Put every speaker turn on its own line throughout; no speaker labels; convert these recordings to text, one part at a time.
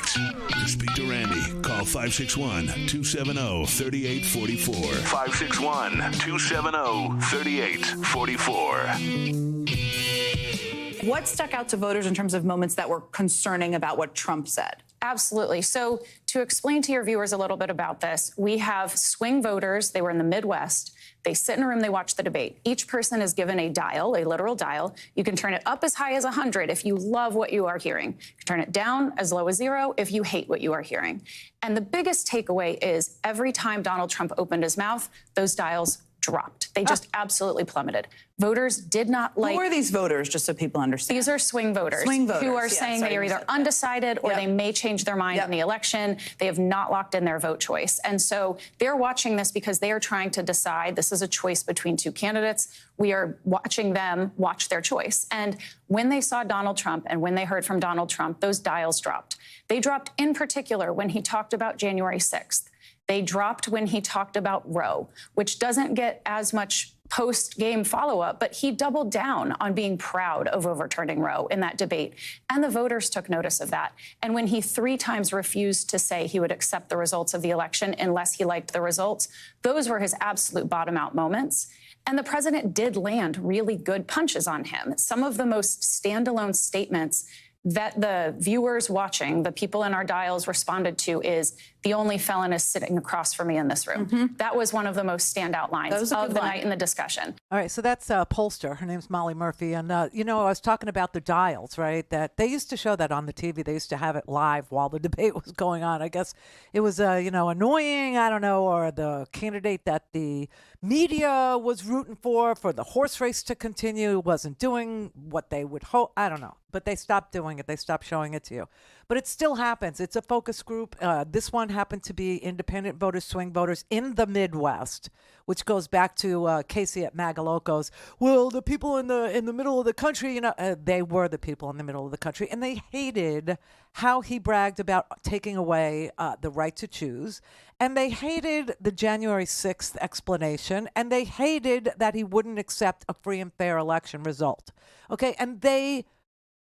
politics. To speak to Randi, call 561-270-3844. 561-270-3844.
What stuck out to voters in terms of moments that were concerning about what Trump said?
Absolutely. So to explain to your viewers a little bit about this, we have swing voters. They were in the Midwest. They sit in a room, they watch the debate. Each person is given a dial, a literal dial. You can turn it up as high as 100 if you love what you are hearing. You can turn it down as low as 0 if you hate what you are hearing. And the biggest takeaway is every time Donald Trump opened his mouth, those dials dropped. They just absolutely plummeted. Voters did not like...
Who are these voters, just so people understand?
These are swing voters.
Swing voters.
Who are saying they are either undecided or they may change their mind in the election. They have not locked in their vote choice. And so they're watching this because they are trying to decide. This is a choice between two candidates. We are watching them watch their choice. And when they saw Donald Trump and when they heard from Donald Trump, those dials dropped. They dropped in particular when he talked about January 6th. They dropped when he talked about Roe, which doesn't get as much post-game follow-up, but he doubled down on being proud of overturning Roe in that debate. And the voters took notice of that. And when he 3 times refused to say he would accept the results of the election unless he liked the results, those were his absolute bottom-out moments. And the president did land really good punches on him. Some of the most standalone statements that the viewers watching, the people in our dials responded to is, the only felon is sitting across from me in this room. That was one of the most standout lines of the night in the discussion.
All right, so that's a pollster. Her name's Molly Murphy. And, you know, I was talking about the dials, right, that they used to show that on the TV. They used to have it live while the debate was going on. I guess it was, you know, annoying, I don't know, or the candidate that the media was rooting for the horse race to continue wasn't doing what they would hope. I don't know. But they stopped doing it. They stopped showing it to you. But it still happens. It's a focus group. This one happened to be independent voters, swing voters in the Midwest, which goes back to Casey at Magalocos. Well, the people in the middle of the country, you know, they were the people in the middle of the country, and they hated how he bragged about taking away the right to choose, and they hated the January 6th explanation, and they hated that he wouldn't accept a free and fair election result. Okay, and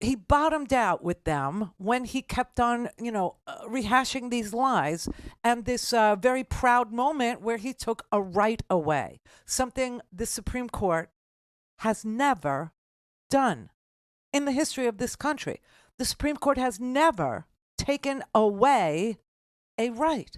he bottomed out with them when he kept on, you know, rehashing these lies, and this very proud moment where he took a right away, something the Supreme Court has never done in the history of this country. The Supreme Court has never taken away a right.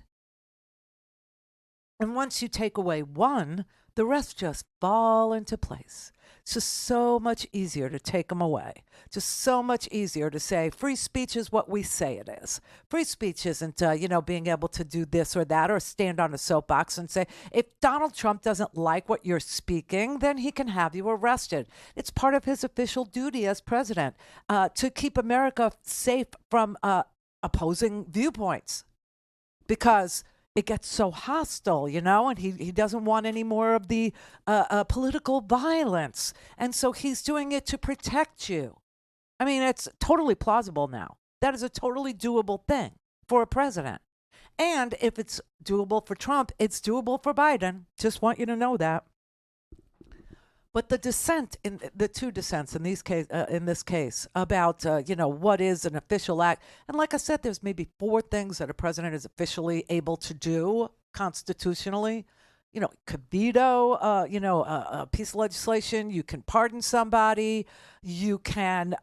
And once you take away one, the rest just fall into place. It's just so much easier to take them away. Just so much easier to say free speech is what we say it is. Free speech isn't, you know, being able to do this or that or stand on a soapbox and say, if Donald Trump doesn't like what you're speaking, then he can have you arrested. It's part of his official duty as president to keep America safe from opposing viewpoints, because it gets so hostile, you know, and he doesn't want any more of the political violence. And so he's doing it to protect you. I mean, it's totally plausible now. That is a totally doable thing for a president. And if it's doable for Trump, it's doable for Biden. Just want you to know that. But the dissent, in the two dissents in this case about, you know, what is an official act. And like I said, there's maybe 4 things that a president is officially able to do constitutionally. You know, could veto, you know, a piece of legislation. You can pardon somebody. You can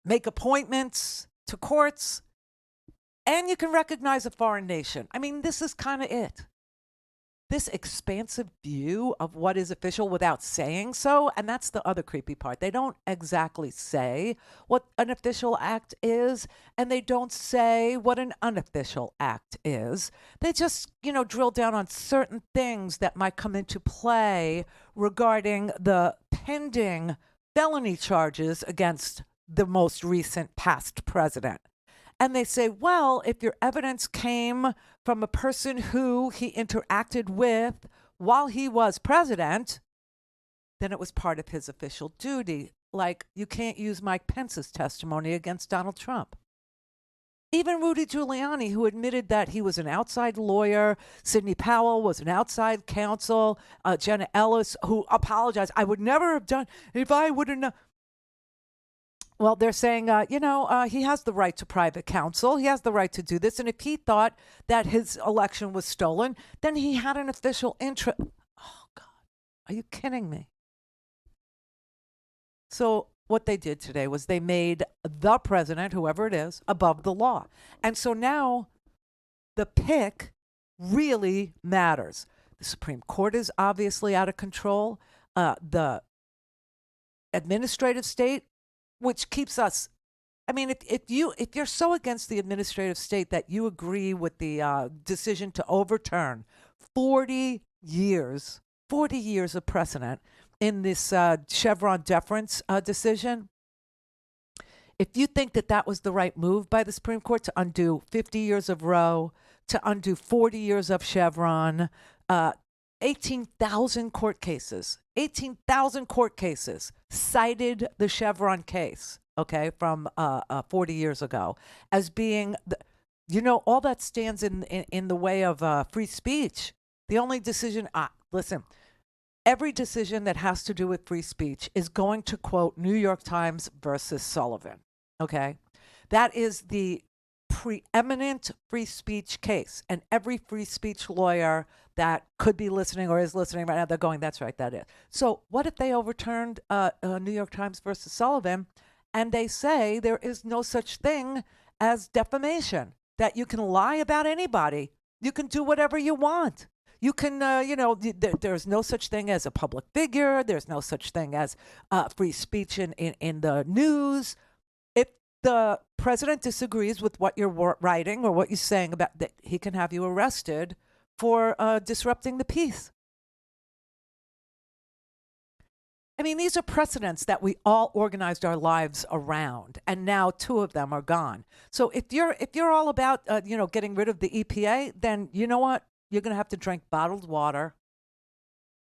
make appointments to courts. And you can recognize a foreign nation. I mean, this is kind of it. This expansive view of what is official without saying so. And that's the other creepy part. They don't exactly say what an official act is, and they don't say what an unofficial act is. They just, you know, drill down on certain things that might come into play regarding the pending felony charges against the most recent past president. And they say, well, if your evidence came from a person who he interacted with while he was president, then it was part of his official duty. Like, you can't use Mike Pence's testimony against Donald Trump. Even Rudy Giuliani, who admitted that he was an outside lawyer, Sidney Powell was an outside counsel, Jenna Ellis, who apologized, I would never have done, if I would have known. Well, they're saying, he has the right to private counsel. He has the right to do this. And if he thought that his election was stolen, then he had an official interest. Oh, God. Are you kidding me? So what they did today was they made the president, whoever it is, above the law. And so now the pick really matters. The Supreme Court is obviously out of control. The administrative state, which keeps us, I mean, if you're so against the administrative state that you agree with the decision to overturn 40 years of precedent in this Chevron deference decision, if you think that was the right move by the Supreme Court to undo 50 years of Roe, to undo 40 years of Chevron, 18,000 court cases cited the Chevron case, okay, from 40 years ago as being, all that stands in the way of free speech. The only decision, listen, every decision that has to do with free speech is going to quote New York Times versus Sullivan, okay? That is the preeminent free speech case. And every free speech lawyer that could be listening or is listening right now, they're going, that's right, that is. So what if they overturned New York Times versus Sullivan and they say there is no such thing as defamation, that you can lie about anybody. You can do whatever you want. You can, there's no such thing as a public figure. There's no such thing as free speech in the news. If the president disagrees with what you're writing or what you're saying about that, he can have you arrested for disrupting the peace. I mean, these are precedents that we all organized our lives around, and now 2 of them are gone. So if you're all about getting rid of the EPA, then you know what? You're going to have to drink bottled water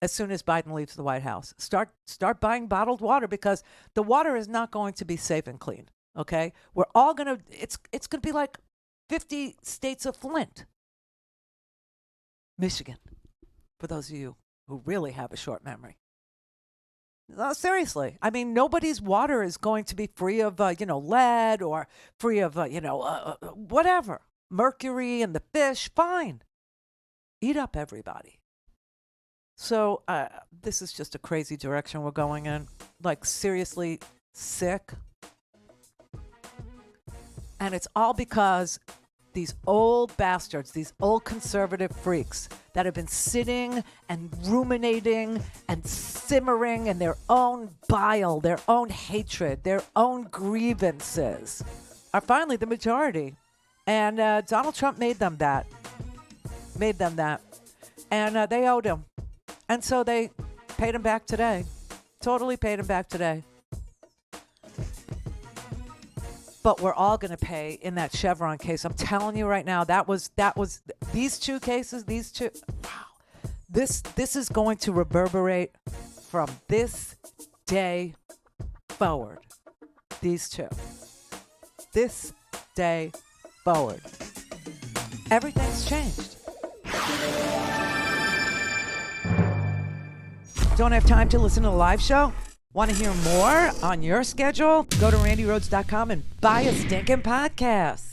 as soon as Biden leaves the White House. Start buying bottled water, because the water is not going to be safe and clean. Okay, we're all gonna. It's going to be like 50 states of Flint, Michigan, for those of you who really have a short memory. No, seriously, I mean, nobody's water is going to be free of lead or free of whatever, mercury in the fish. Fine. Eat up everybody. So this is just a crazy direction we're going in. Like, seriously sick. And it's all because these old bastards, these old conservative freaks that have been sitting and ruminating and simmering in their own bile, their own hatred, their own grievances, are finally the majority. And Donald Trump made them that. And they owed him. And so they paid him back today. Totally paid him back today. But we're all going to pay in that Chevron case. I'm telling you right now, that was these 2 cases, wow. This is going to reverberate from this day forward. These 2. This day forward. Everything's changed. Don't have time to listen to the live show? Want to hear more on your schedule? Go to randyrhodes.com and buy a stinking podcast.